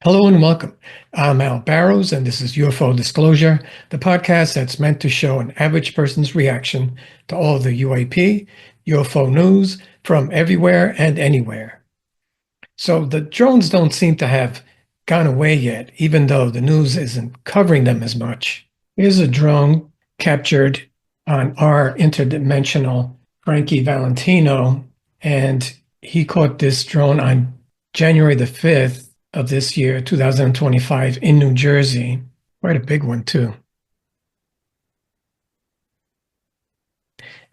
Hello and welcome. I'm Al Barrows, and this is UFO Disclosure, the podcast that's meant to show an average person's reaction to all the UAP, UFO news from everywhere and anywhere. So the drones don't seem to have gone away yet, even though the news isn't covering them as much. Here's a drone captured on our interdimensional Frankie Valentino, and he caught this drone on January the 5th of this year, 2025, in New Jersey. Quite a big one, too.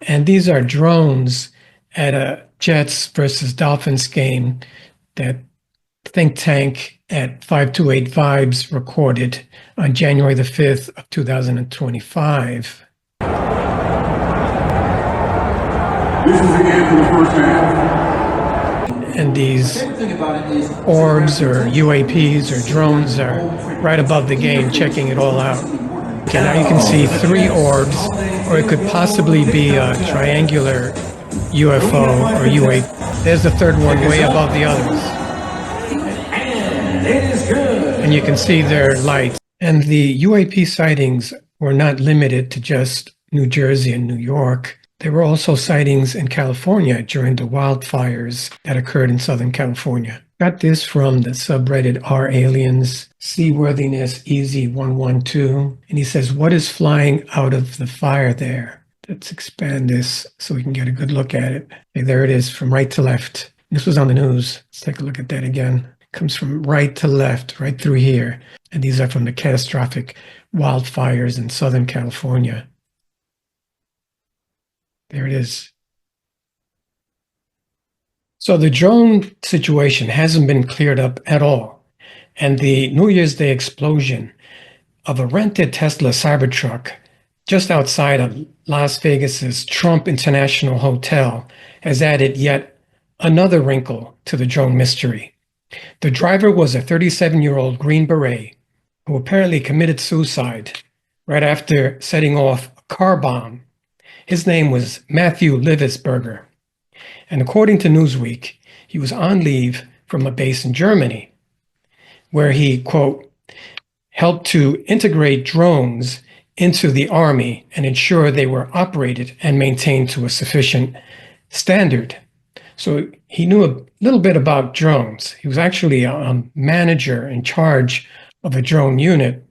And these are drones at a Jets versus Dolphins game that Think Tank at 528 Vibes recorded on January the 5th of 2025. This is the game for the first half. And these orbs or UAPs or drones are right above the game, checking it all out. Okay, now you can see 3 orbs, or it could possibly be a triangular UFO or UAP. There's the third one way above the others. And you can see their lights. And the UAP sightings were not limited to just New Jersey and New York. There were also sightings in California during the wildfires that occurred in Southern California. Got this from the subreddit R Aliens, Seaworthiness Easy 112. And he says, what is flying out of the fire there? Let's expand this so we can get a good look at it. Okay, there it is from right to left. This was on the news. Let's take a look at that again. It comes from right to left, right through here. And these are from the catastrophic wildfires in Southern California. There it is. So the drone situation hasn't been cleared up at all. And the New Year's Day explosion of a rented Tesla Cybertruck just outside of Las Vegas's Trump International Hotel has added yet another wrinkle to the drone mystery. The driver was a 37-year-old Green Beret who apparently committed suicide right after setting off a car bomb. His name was Matthew Livisberger, and according to Newsweek, he was on leave from a base in Germany, where he, quote, helped to integrate drones into the army and ensure they were operated and maintained to a sufficient standard. So he knew a little bit about drones. He was actually a manager in charge of a drone unit.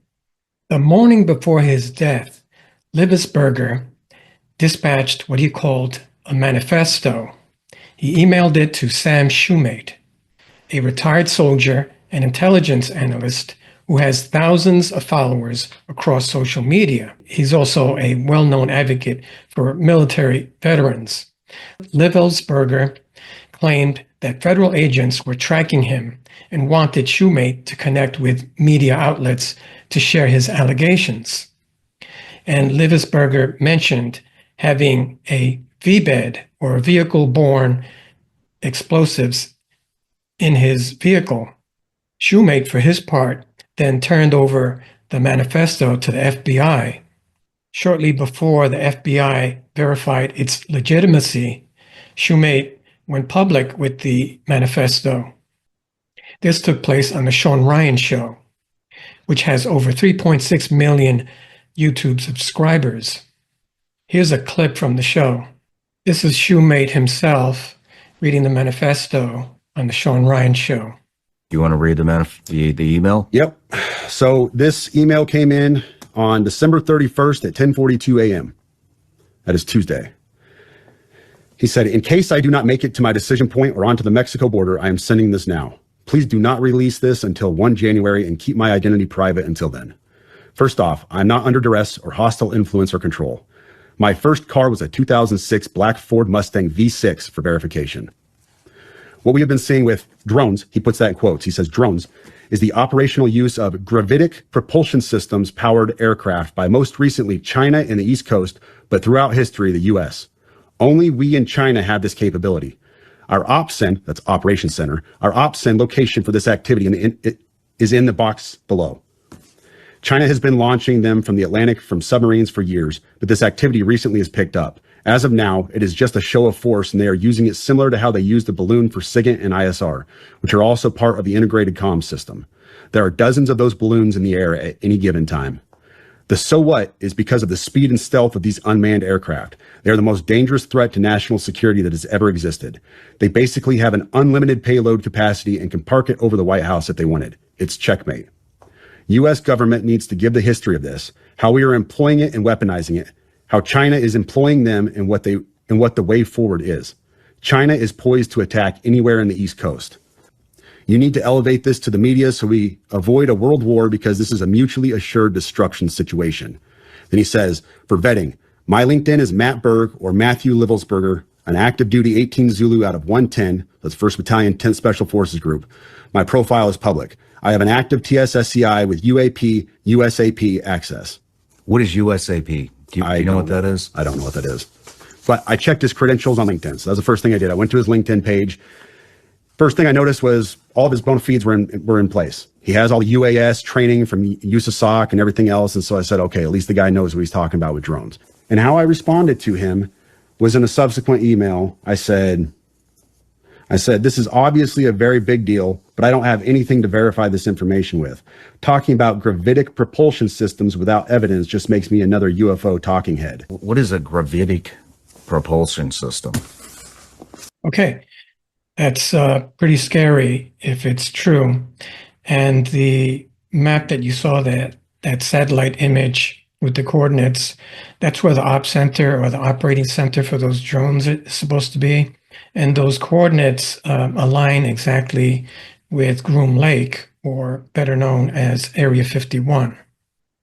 The morning before his death, Livisberger dispatched what he called a manifesto. He emailed it to Sam Shoemate, a retired soldier and intelligence analyst who has thousands of followers across social media. He's also a well-known advocate for military veterans. Livisberger claimed that federal agents were tracking him and wanted Shoemate to connect with media outlets to share his allegations. And Livisberger mentioned having a VBED, or vehicle-borne explosives, in his vehicle. Shoemate, for his part, then turned over the manifesto to the FBI. Shortly before the FBI verified its legitimacy, Shoemate went public with the manifesto. This took place on the Sean Ryan Show, which has over 3.6 million YouTube subscribers. Here's a clip from the show. This is Shoemate himself reading the manifesto on the Sean Ryan Show. You want to read the email? Yep. So this email came in on December 31st at 10:42 a.m. That is Tuesday. He said, in case I do not make it to my decision point or onto the Mexico border, I am sending this now. Please do not release this until 1 January and keep my identity private until then. First off, I'm not under duress or hostile influence or control. My first car was a 2006 black Ford Mustang V6 for verification. What we have been seeing with drones, he puts that in quotes, he says drones, is the operational use of gravitic propulsion systems powered aircraft by most recently China and the East Coast, but throughout history, the US. Only we in China have this capability. Our OPSEN, that's Operations Center, our OPSEN location for this activity is in the box below. China has been launching them from the Atlantic from submarines for years, but this activity recently has picked up. As of now, it is just a show of force, and they are using it similar to how they used the balloon for SIGINT and ISR, which are also part of the integrated comms system. There are dozens of those balloons in the air at any given time. The so what is because of the speed and stealth of these unmanned aircraft. They are the most dangerous threat to national security that has ever existed. They basically have an unlimited payload capacity and can park it over the White House if they wanted. It's checkmate. U.S. government needs to give the history of this, how we are employing it and weaponizing it, how China is employing them, and what the way forward is. China is poised to attack anywhere in the East Coast. You need to elevate this to the media so we avoid a world war, because this is a mutually assured destruction situation. Then he says, for vetting, my LinkedIn is Matt Berg or Matthew Livelsberger, an active duty 18 Zulu out of 110, that's 1st Battalion 10th Special Forces Group. My profile is public. I have an active TSSCI with UAP, USAP access. What is USAP? Do you know what that is? I don't know what that is. But I checked his credentials on LinkedIn. So that was the first thing I did. I went to his LinkedIn page. First thing I noticed was all of his bona fides were in place. He has all the UAS training from USASOC and everything else. And so I said, okay, at least the guy knows what he's talking about with drones. And how I responded to him was in a subsequent email. I said, this is obviously a very big deal, but I don't have anything to verify this information with. Talking about gravitic propulsion systems without evidence just makes me another UFO talking head. What is a gravitic propulsion system? Okay, that's pretty scary if it's true. And the map that you saw, that satellite image with the coordinates, that's where the op center or the operating center for those drones is supposed to be. And those coordinates align exactly with Groom Lake, or better known as Area 51.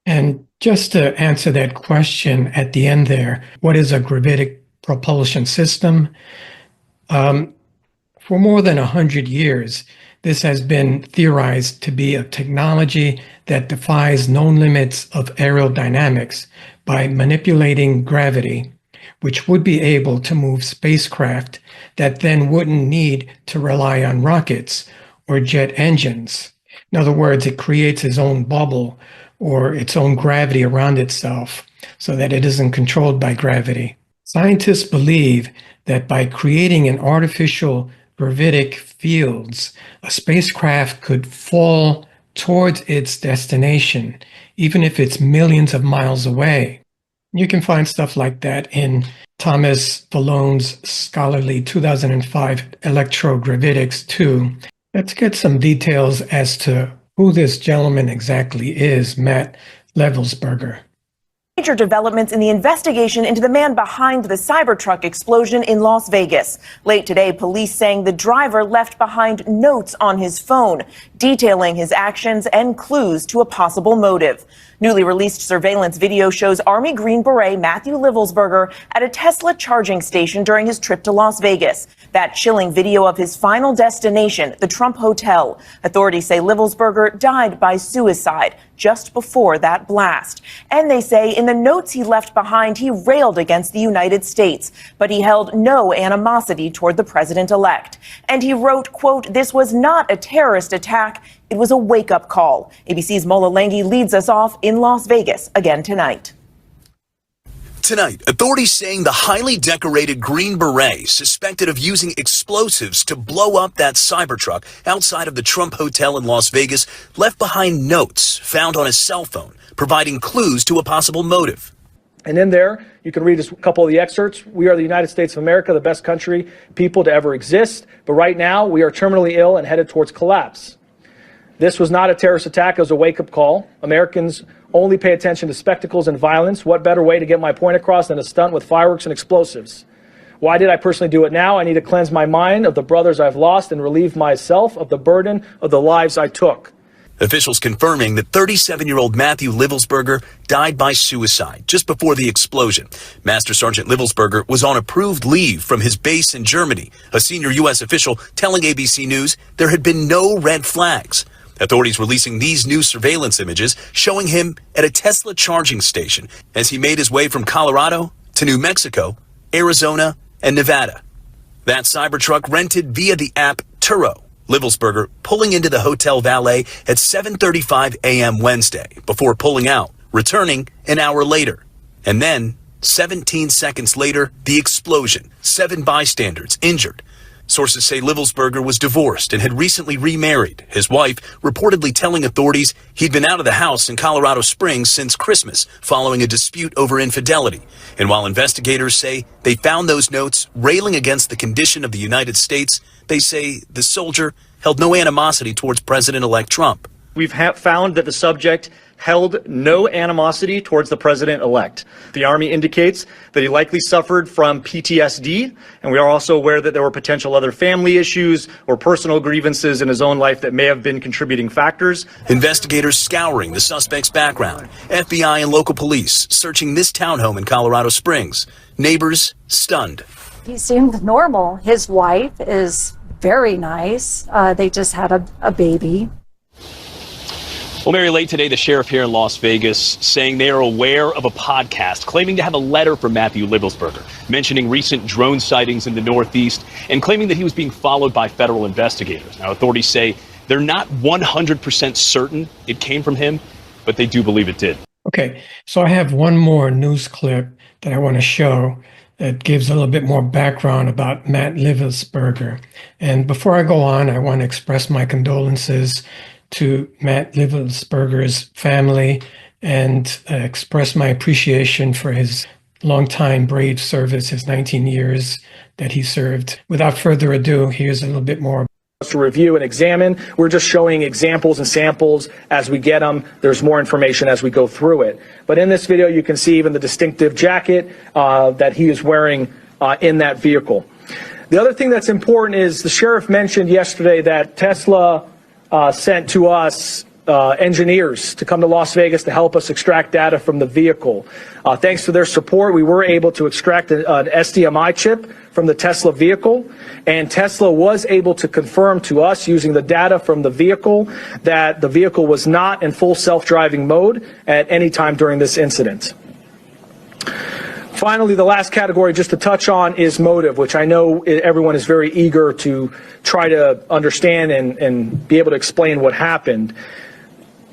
And just to answer that question at the end there, what is a gravitic propulsion system? For more than 100 years, this has been theorized to be a technology that defies known limits of aerodynamics by manipulating gravity, which would be able to move spacecraft that then wouldn't need to rely on rockets or jet engines. In other words, it creates its own bubble or its own gravity around itself so that it isn't controlled by gravity. Scientists believe that by creating an artificial gravitic fields, a spacecraft could fall towards its destination, even if it's millions of miles away. You can find stuff like that in Thomas Vallone's scholarly 2005 Electrogravitics 2. Let's get some details as to who this gentleman exactly is, Matt Livelsberger. Major developments in the investigation into the man behind the Cybertruck explosion in Las Vegas. Late today, police saying the driver left behind notes on his phone detailing his actions and clues to a possible motive. Newly released surveillance video shows Army Green Beret Matthew Livelsberger at a Tesla charging station during his trip to Las Vegas. That chilling video of his final destination, the Trump Hotel. Authorities say Livelsberger died by suicide just before that blast. And they say in the notes he left behind, he railed against the United States, but he held no animosity toward the president-elect. And he wrote, quote, "This was not a terrorist attack. It was a wake-up call." ABC's Mola Lenghi leads us off in Las Vegas again tonight. Tonight, authorities saying the highly decorated Green Beret suspected of using explosives to blow up that Cybertruck outside of the Trump Hotel in Las Vegas left behind notes found on his cell phone, providing clues to a possible motive. And in there, you can read a couple of the excerpts. "We are the United States of America, the best country, people to ever exist. But right now, we are terminally ill and headed towards collapse. This was not a terrorist attack. It was a wake-up call. Americans only pay attention to spectacles and violence. What better way to get my point across than a stunt with fireworks and explosives? Why did I personally do it now? I need to cleanse my mind of the brothers I've lost and relieve myself of the burden of the lives I took." Officials confirming that 37-year-old Matthew Livelsberger died by suicide just before the explosion. Master Sergeant Livelsberger was on approved leave from his base in Germany. A senior U.S. official telling ABC News there had been no red flags. Authorities releasing these new surveillance images showing him at a Tesla charging station as he made his way from Colorado to New Mexico, Arizona, and Nevada. That Cybertruck rented via the app Turo. Livelsberger pulling into the hotel valet at 7:35 a.m. Wednesday before pulling out, returning an hour later. And then 17 seconds later, the explosion. 7 bystanders injured. Sources say Livelsberger was divorced and had recently remarried, his wife reportedly telling authorities he'd been out of the house in Colorado Springs since Christmas following a dispute over infidelity. And while investigators say they found those notes railing against the condition of the United States, they say the soldier held no animosity towards President-elect Trump. We've found that the subject held no animosity towards the president-elect. The Army indicates that he likely suffered from PTSD, and we are also aware that there were potential other family issues or personal grievances in his own life that may have been contributing factors. Investigators scouring the suspect's background, FBI and local police searching this townhome in Colorado Springs. Neighbors stunned. He seemed normal. His wife is very nice. They just had a baby. Well, Mary, late today, the sheriff here in Las Vegas saying they are aware of a podcast claiming to have a letter from Matthew Livelsberger mentioning recent drone sightings in the Northeast and claiming that he was being followed by federal investigators. Now, authorities say they're not 100% certain it came from him, but they do believe it did. Okay, so I have one more news clip that I want to show that gives a little bit more background about Matt Livelsberger. And before I go on, I want to express my condolences to Matt Livelsberger's family and express my appreciation for his longtime brave service, his 19 years that he served. Without further ado, here's a little bit more. To review and examine. We're just showing examples and samples as we get them. There's more information as we go through it. But in this video, you can see even the distinctive jacket that he is wearing in that vehicle. The other thing that's important is the sheriff mentioned yesterday that Tesla sent to us engineers to come to Las Vegas to help us extract data from the vehicle. Thanks to their support, we were able to extract an SDMI chip from the Tesla vehicle, and Tesla was able to confirm to us using the data from the vehicle that the vehicle was not in full self-driving mode at any time during this incident. Finally, the last category just to touch on is motive, which I know everyone is very eager to try to understand and be able to explain what happened.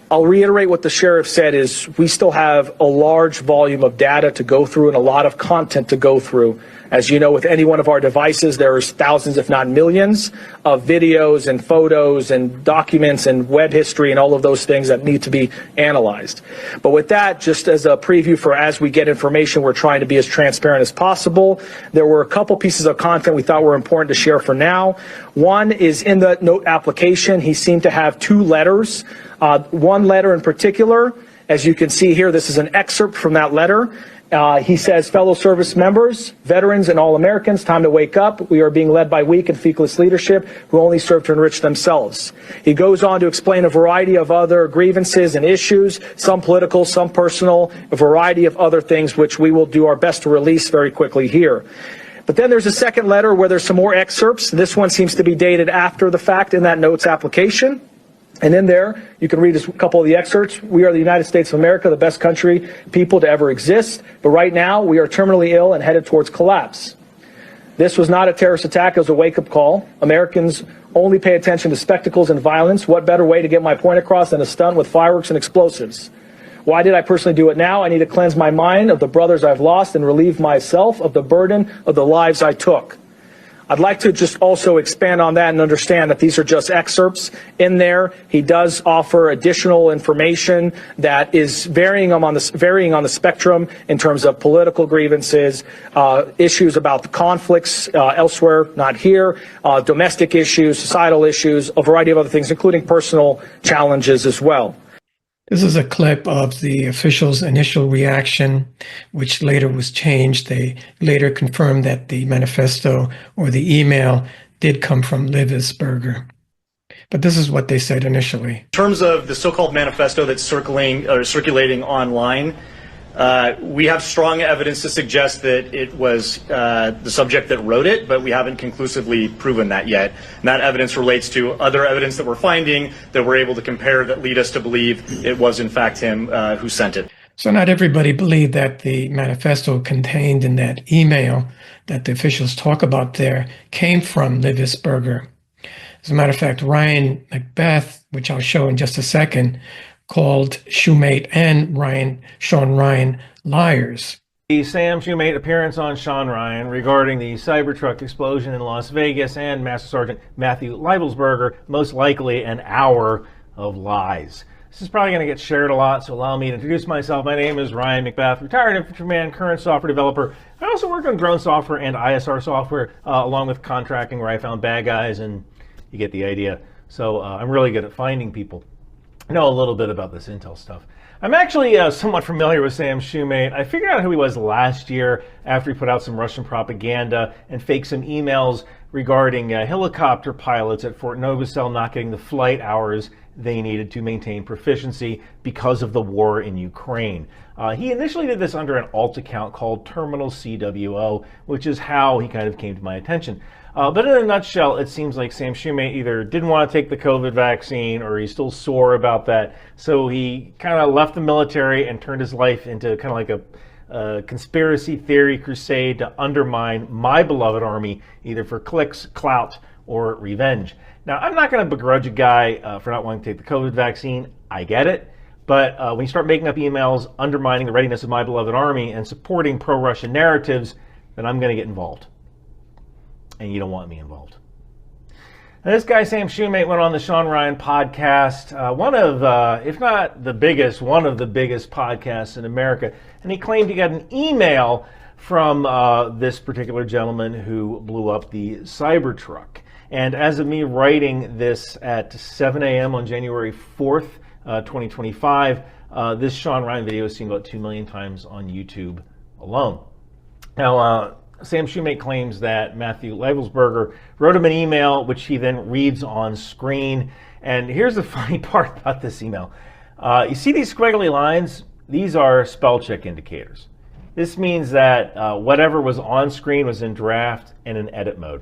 I'll reiterate what the sheriff said is we still have a large volume of data to go through and a lot of content to go through. As you know, with any one of our devices, there's thousands, if not millions, of videos and photos and documents and web history and all of those things that need to be analyzed. But with that, just as a preview for as we get information, we're trying to be as transparent as possible. There were a couple pieces of content we thought were important to share for now. One is in the note application. He seemed to have 2 letters. One letter in particular, as you can see here, this is an excerpt from that letter. He says, fellow service members, veterans, and all Americans, time to wake up. We are being led by weak and feckless leadership who only serve to enrich themselves. He goes on to explain a variety of other grievances and issues, some political, some personal, a variety of other things, which we will do our best to release very quickly here. But then there's a second letter where there's some more excerpts. This one seems to be dated after the fact in that notes application. And in there, you can read a couple of the excerpts. We are the United States of America, the best country, people to ever exist. But right now, we are terminally ill and headed towards collapse. This was not a terrorist attack. It was a wake-up call. Americans only pay attention to spectacles and violence. What better way to get my point across than a stunt with fireworks and explosives? Why did I personally do it now? I need to cleanse my mind of the brothers I've lost and relieve myself of the burden of the lives I took. I'd like to just also expand on that and understand that these are just excerpts. In there, he does offer additional information that is varying on the spectrum in terms of political grievances, issues about the conflicts elsewhere, not here, domestic issues, societal issues, a variety of other things, including personal challenges as well. This is a clip of the officials' initial reaction, which later was changed. They later confirmed that the manifesto or the email did come from Livelsberger. But this is what they said initially. In terms of the so-called manifesto that's circulating online, we have strong evidence to suggest that it was the subject that wrote it, but we haven't conclusively proven that yet. And that evidence relates to other evidence that we're finding that we're able to compare that lead us to believe it was in fact him who sent it. So not everybody believed that the manifesto contained in that email that the officials talk about there came from Livelsberger. As a matter of fact, Ryan Macbeth, which I'll show in just a second, called Shoemate and Sean Ryan liars. The Sam Shoemate appearance on Sean Ryan regarding the Cybertruck explosion in Las Vegas and Master Sergeant Matthew Leibelsberger, most likely an hour of lies. This is probably going to get shared a lot, so allow me to introduce myself. My name is Ryan McBath, retired infantryman, current software developer. I also work on drone software and ISR software, along with contracting where I found bad guys, and you get the idea. So I'm really good at finding people. I know a little bit about this intel stuff. I'm actually somewhat familiar with Sam Shoemate. I figured out who he was last year after he put out some Russian propaganda and faked some emails regarding helicopter pilots at Fort Novosel not getting the flight hours they needed to maintain proficiency because of the war in Ukraine. He initially did this under an alt account called Terminal CWO, which is how he kind of came to my attention. But in a nutshell, it seems like Sam Shoemate either didn't want to take the COVID vaccine or he's still sore about that. So he kind of left the military and turned his life into kind of like a conspiracy theory crusade to undermine my beloved army, either for clicks, clout, or revenge. Now, I'm not going to begrudge a guy for not wanting to take the COVID vaccine. I get it. But when you start making up emails undermining the readiness of my beloved army and supporting pro-Russian narratives, then I'm going to get involved. And you don't want me involved. Now, this guy, Sam Shoemate, went on the Sean Ryan podcast, one of, if not the biggest, one of the biggest podcasts in America. And he claimed he got an email from this particular gentleman who blew up the Cybertruck. And as of me writing this at 7 a.m. on January 4th, 2025, this Sean Ryan video is seen about 2 million times on YouTube alone. Now, Sam Shoemate claims that Matthew Leibelsberger wrote him an email, which he then reads on screen. And here's the funny part about this email. You see these squiggly lines? These are spell check indicators. This means that whatever was on screen was in draft and in edit mode.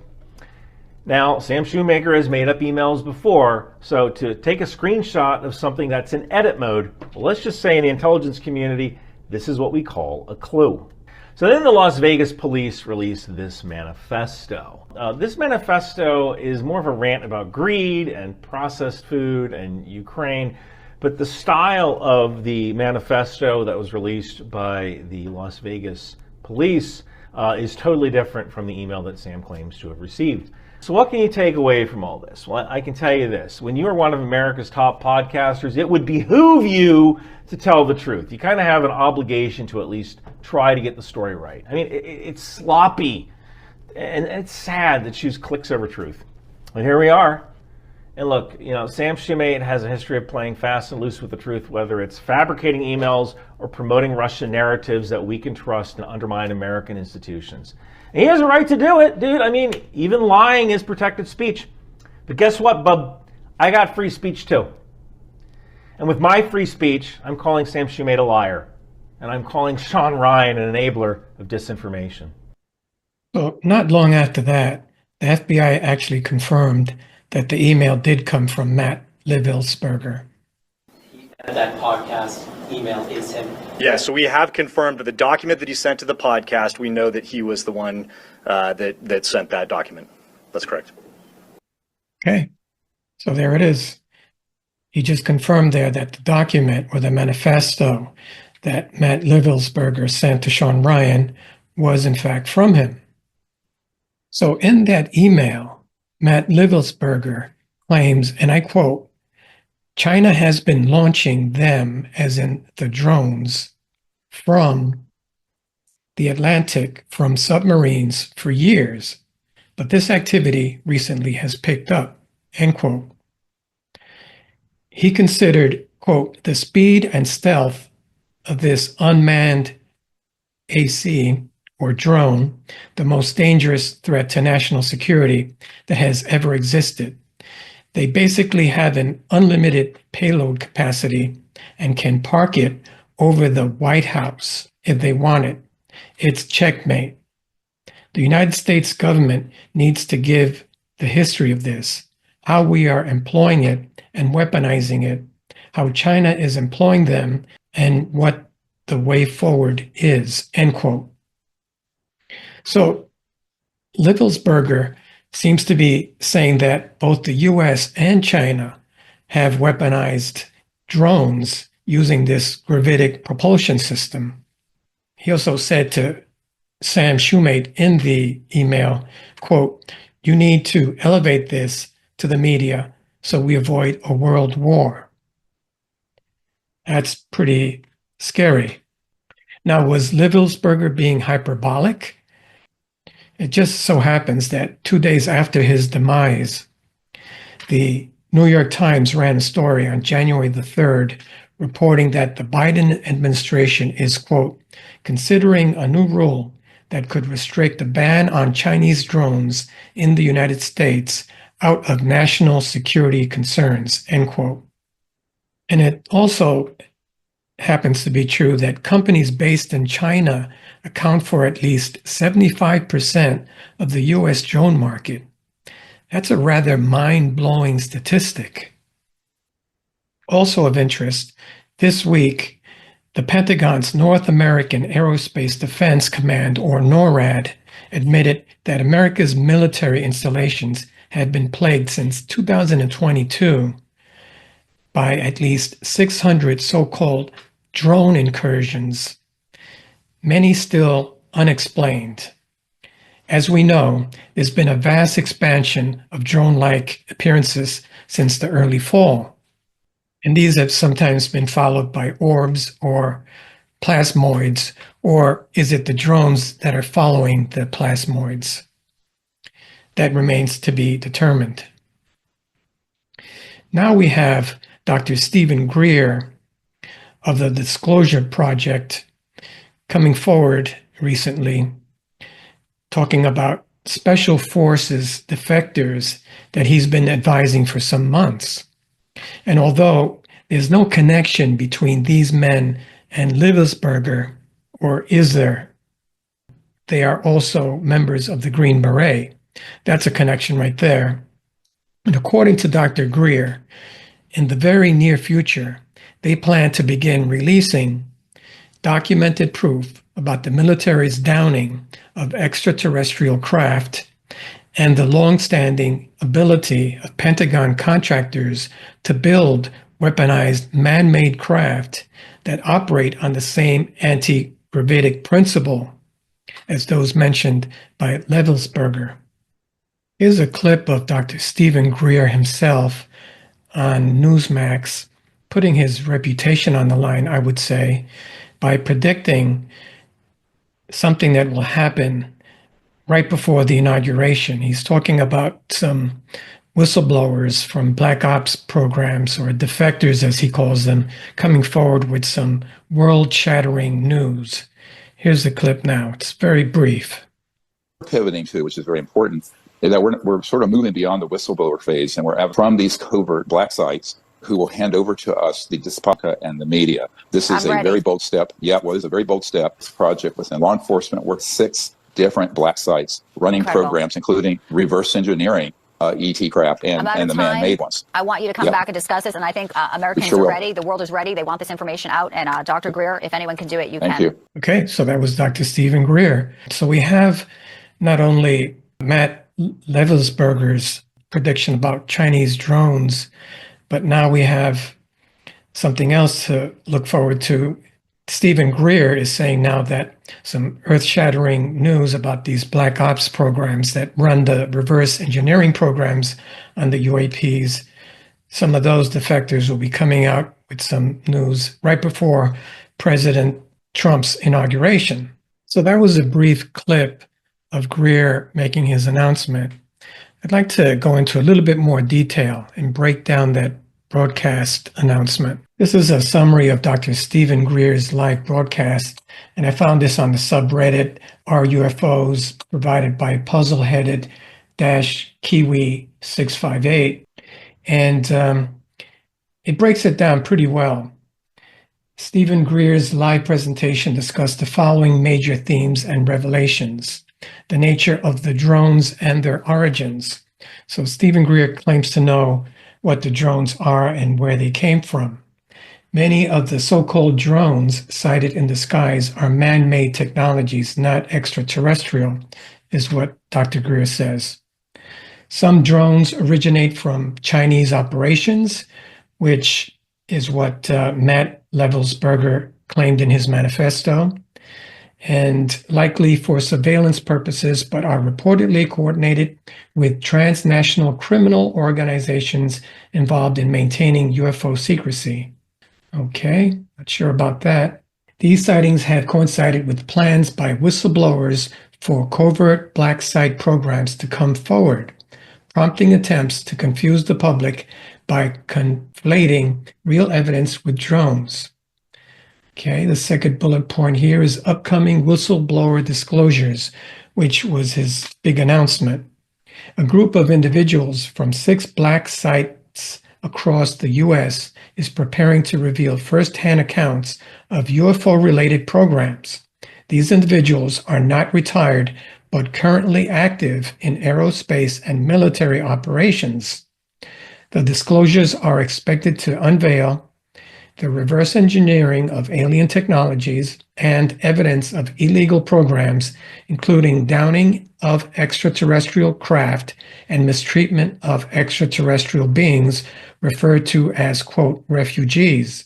Now, Sam Shoemaker has made up emails before, so to take a screenshot of something that's in edit mode, well, let's just say in the intelligence community, this is what we call a clue. So then the Las Vegas police released this manifesto. This manifesto is more of a rant about greed and processed food and Ukraine, but the style of the manifesto that was released by the Las Vegas police is totally different from the email that Sam claims to have received. So what can you take away from all this? Well, I can tell you this. When you are one of America's top podcasters, it would behoove you to tell the truth. You kind of have an obligation to at least try to get the story right. I mean, it's sloppy, and it's sad that choose clicks over truth. But here we are. And look, you know, Sam Shoemate has a history of playing fast and loose with the truth, whether it's fabricating emails or promoting Russian narratives that we can trust and undermine American institutions. And he has a right to do it, dude. I mean, even lying is protected speech. But guess what, bub? I got free speech too. And with my free speech, I'm calling Sam Shoemate a liar. And I'm calling Sean Ryan an enabler of disinformation. So not long after that, the FBI actually confirmed that the email did come from Matt Leibelsberger. That podcast email is him. Yeah, so we have confirmed that the document that he sent to the podcast, we know that he was the one that sent that document. That's correct. Okay, so there it is. He just confirmed there that the document or the manifesto that Matt Leibelsberger sent to Sean Ryan was in fact from him. So in that email, Matt Leibelsberger claims, and I quote, China has been launching them, as in the drones, from the Atlantic from submarines for years, but this activity recently has picked up, end quote. He considered, quote, the speed and stealth of this unmanned AC or drone the most dangerous threat to national security that has ever existed. They basically have an unlimited payload capacity and can park it over the White House if they want it. It's checkmate. The United States government needs to give the history of this, how we are employing it and weaponizing it, how China is employing them, and what the way forward is, end quote. So Leibelsberger seems to be saying that both the US and China have weaponized drones using this gravitic propulsion system. He also said to Sam Shoemate in the email, quote, "You need to elevate this to the media so we avoid a world war." That's pretty scary. Now, was Livelsberger being hyperbolic? It just so happens that 2 days after his demise, the New York Times ran a story on January the 3rd reporting that the Biden administration is, quote, "considering a new rule that could restrict a ban on Chinese drones in the United States out of national security concerns," end quote. And it also happens to be true that companies based in China account for at least 75% of the US drone market. That's a rather mind-blowing statistic. Also of interest, this week, the Pentagon's North American Aerospace Defense Command, or NORAD, admitted that America's military installations had been plagued since 2022 by at least 600 so-called drone incursions, many still unexplained. As we know, there's been a vast expansion of drone-like appearances since the early fall, and these have sometimes been followed by orbs or plasmoids, or is it the drones that are following the plasmoids? That remains to be determined. Now we have Dr. Stephen Greer of the Disclosure Project coming forward recently, talking about special forces defectors that he's been advising for some months. And although there's no connection between these men and Livelsberger, or is there? They are also members of the Green Beret. That's a connection right there. And according to Dr. Greer, in the very near future, they plan to begin releasing documented proof about the military's downing of extraterrestrial craft and the long-standing ability of Pentagon contractors to build weaponized man-made craft that operate on the same anti-gravitic principle as those mentioned by Livelsberger. Here's a clip of Dr. Stephen Greer himself on Newsmax, putting his reputation on the line, I would say, by predicting something that will happen right before the inauguration. He's talking about some whistleblowers from black ops programs, or defectors as he calls them, coming forward with some world-shattering news. Here's the clip now. It's very brief. Pivoting to, which is very important, is that we're sort of moving beyond the whistleblower phase, and we're from these covert black sites who will hand over to us the Dispaka and the media. This is a very bold step. Yeah, well, it's a very bold step. This project within law enforcement works 6 different black sites, running programs, including reverse engineering ET craft and the man-made ones. I want you to come back and discuss this, and I think Americans are ready. The world is ready. They want this information out, and Dr. Greer, if anyone can do it, you can. Thank you. Okay, so that was Dr. Stephen Greer. So we have not only Matt Livelsberger's prediction about Chinese drones, but now we have something else to look forward to. Stephen Greer is saying now that some earth-shattering news about these black ops programs that run the reverse engineering programs on the UAPs, some of those defectors will be coming out with some news right before President Trump's inauguration. So that was a brief clip of Greer making his announcement. I'd like to go into a little bit more detail and break down that broadcast announcement. This is a summary of Dr. Stephen Greer's live broadcast, and I found this on the subreddit Are UFOs, provided by Puzzleheaded-Kiwi658, and it breaks it down pretty well. Stephen Greer's live presentation discussed the following major themes and revelations: the nature of the drones and their origins. So Stephen Greer claims to know what the drones are and where they came from. Many of the so-called drones sighted in the skies are man-made technologies, not extraterrestrial, is what Dr. Greer says. Some drones originate from Chinese operations, which is what Matt Livelsberger claimed in his manifesto. and likely for surveillance purposes, but are reportedly coordinated with transnational criminal organizations involved in maintaining UFO secrecy. Okay, not sure about that. These sightings have coincided with plans by whistleblowers for covert black site programs to come forward, prompting attempts to confuse the public by conflating real evidence with drones. Okay, the second bullet point here is upcoming whistleblower disclosures, which was his big announcement. A group of individuals from 6 black sites across the U.S. is preparing to reveal first-hand accounts of UFO-related programs. These individuals are not retired, but currently active in aerospace and military operations. The disclosures are expected to unveil the reverse engineering of alien technologies and evidence of illegal programs, including downing of extraterrestrial craft and mistreatment of extraterrestrial beings referred to as, quote, refugees.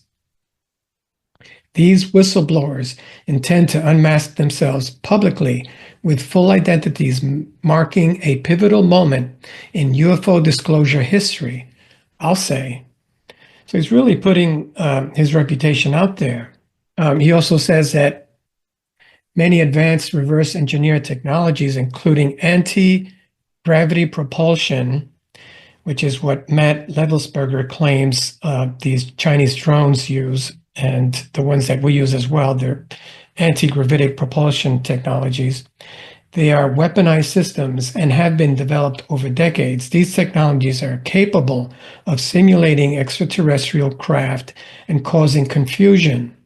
These whistleblowers intend to unmask themselves publicly with full identities marking a pivotal moment in UFO disclosure history, I'll say. So he's really putting his reputation out there. He also says that many advanced reverse engineered technologies, including anti-gravity propulsion, which is what Matt Levelsberger claims these Chinese drones use, and the ones that we use as well, they're anti-gravitic propulsion technologies. They are weaponized systems and have been developed over decades. These technologies are capable of simulating extraterrestrial craft and causing confusion.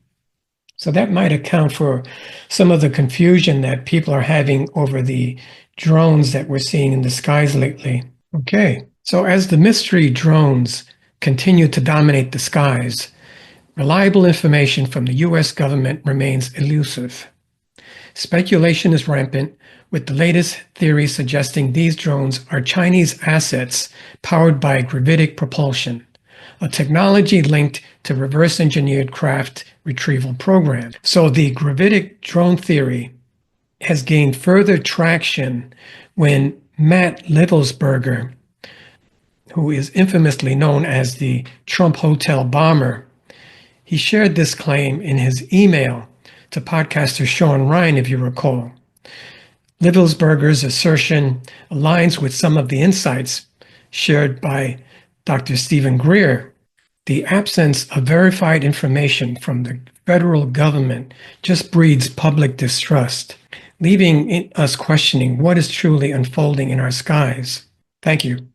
So that might account for some of the confusion that people are having over the drones that we're seeing in the skies lately. Okay, so as the mystery drones continue to dominate the skies, reliable information from the U.S. government remains elusive. Speculation is rampant, with the latest theory suggesting these drones are Chinese assets powered by gravitic propulsion, a technology linked to reverse-engineered craft retrieval program. So the gravitic drone theory has gained further traction when Matt Levelsberger, who is infamously known as the Trump Hotel bomber, he shared this claim in his email to podcaster Sean Ryan, if you recall. Levelsberger's assertion aligns with some of the insights shared by Dr. Stephen Greer. The absence of verified information from the federal government just breeds public distrust, leaving us questioning what is truly unfolding in our skies. Thank you.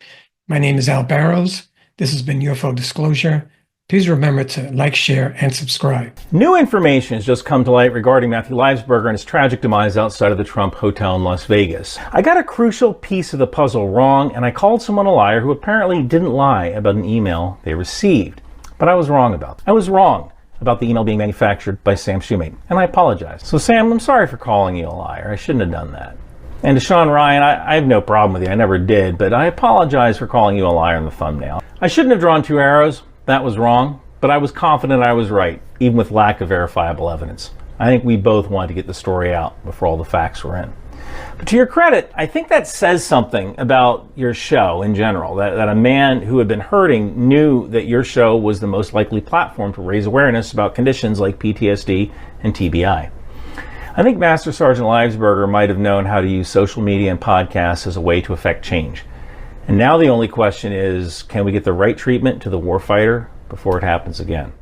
My name is Al Barrows. This has been UFO Disclosure. Please remember to like, share, and subscribe. New information has just come to light regarding Matthew Levelsberger and his tragic demise outside of the Trump Hotel in Las Vegas. I got a crucial piece of the puzzle wrong, and I called someone a liar who apparently didn't lie about an email they received. But I was wrong about that. I was wrong about the email being manufactured by Sam Shoemate, and I apologize. So Sam, I'm sorry for calling you a liar. I shouldn't have done that. And to Sean Ryan, I have no problem with you. I never did, but I apologize for calling you a liar in the thumbnail. I shouldn't have drawn 2 arrows. That was wrong, but I was confident I was right, even with lack of verifiable evidence. I think we both wanted to get the story out before all the facts were in. But to your credit, I think that says something about your show in general, that a man who had been hurting knew that your show was the most likely platform to raise awareness about conditions like PTSD and TBI. I think Master Sergeant Levelsberger might have known how to use social media and podcasts as a way to affect change. And now the only question is, can we get the right treatment to the warfighter before it happens again?